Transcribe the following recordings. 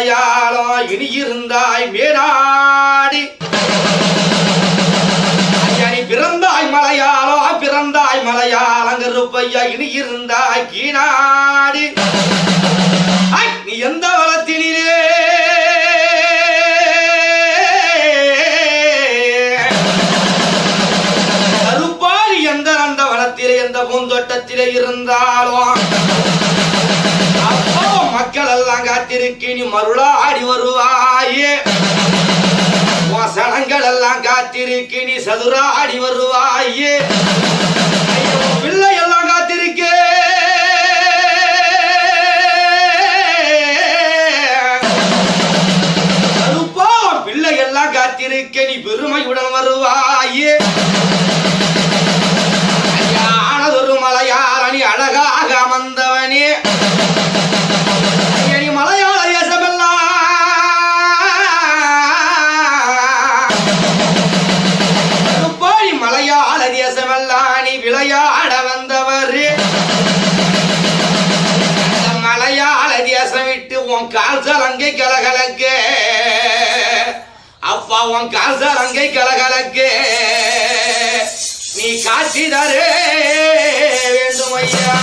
மலையாளம் இனி இருந்தாய் மேனாடி நீ பிறந்தாய் மலையாளம் பிறந்தாய் மலையாளம் கருப்பையா இனி இருந்தாய் கீனாடி நீ எந்த வளத்திலே கருப்பாடி எந்த அந்த வளத்திலே எந்த பூந்தோட்டத்திலே இருந்தாலும் அப்போ மக்கள் எல்லாம் காத்திருக்கு நீ மருளாடி வருவாயே சனங்கள் எல்லாம் காத்திருக்கு நீ சதுராடி வருவாயே பிள்ளை எல்லாம் காத்திருக்கு கருப்பா பிள்ளை எல்லாம் காத்திருக்க நீ பெருமையுடன் வருவாயே ஆனதொரு மலையாளனி அழகாக அமர்ந்தவனே நீ மலையாள தேசமெல்லாம் மலையாள தேசமெல்லாம் நீ விளையாட வந்தவர் மலையாள தேசம் விட்டு உன் கால்சலங்கை கலகலக்க அப்பா உன் கால்சலங்கை கலகலக்க நீ காட்சி தரே வேண்டும் ஐயா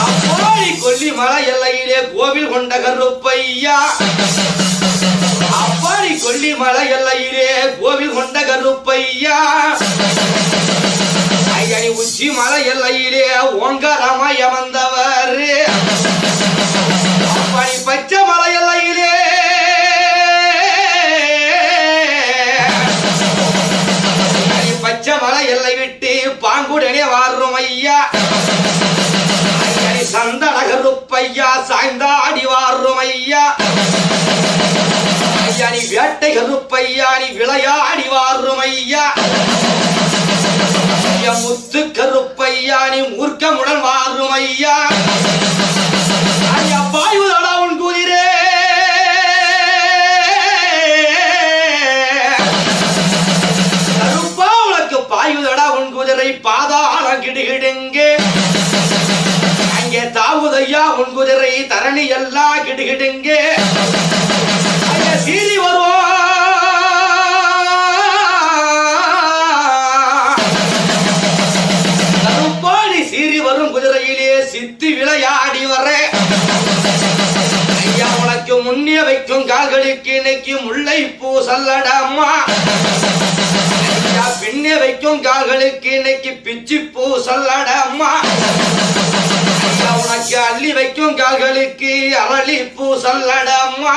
அப்போடி கொல்லிமலை எல்லையிலே கோவில் கொண்ட கருப்பையா அப்பாடி கொல்லிமலை எல்லையிலே கோவில் கொண்ட கருப்பையா ஐயனி உச்சி மலை எல்லையிலே ஓங்காரமாய் அமர்ந்தவர் அப்பாடி பச்சை மலை எல்லையிலே பச்சை மலை எல்லை விட்டு பாங்குடனே வாரும் ஐயா ஐயனி சந்தன கருப்பையா சாய்ந்தாடி வாரும் ஐயா நீ வேட்டை கருப்பையா நீ விளையாடி வாரும் ஐயா முத்து கருப்பையா நீ மூர்க்கமுடன் வாரும் ஐயா பாய்வதடா உன் குதிரே கருப்பா உனக்கு பாய்வதடா உன் குதிரை பாதாள கிடுகிடுங்கே அங்கே தாவுதையா உன் குதிரை தரணி எல்லாம் கிடுகிடுங்கே சீறி வருவோம் கருப்பாடி சீறி வரும் குதிரையிலே சித்தி விளையாடி வர ஐயா உனக்கு முன்னே வைக்கும் கால்களுக்கு இன்னைக்கு முல்லை பூ சல்லடம்மா ஐயா பின்னே வைக்கும் கால்களுக்கு இன்னைக்கு பிச்சி பூ சல்லடம்மா ஐயா உனக்கு அள்ளி வைக்கும் கால்களுக்கு அரளி பூ சல்லடம்மா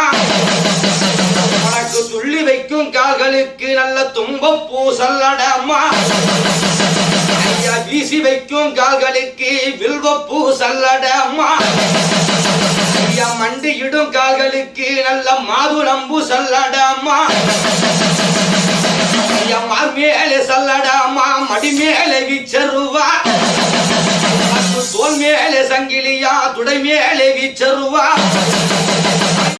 உனக்கு துள்ளி வைக்கும் கால்களுக்கு நல்ல தும்பப்பூ சல்லடம்மா ஐயா வீசி வைக்கும் கால்களுக்கு வில்வப்பூ சல்லடம்மா ஐயா மண்டியிடும் கால்களுக்கு நல்ல மாதுளம்பூ சல்லடம்மா ஐயா மேலே சல்லடம்மா மடி மேலே வீச்சருவா தோல் மேலே சங்கிலியா துடை மேலே வீச்சருவா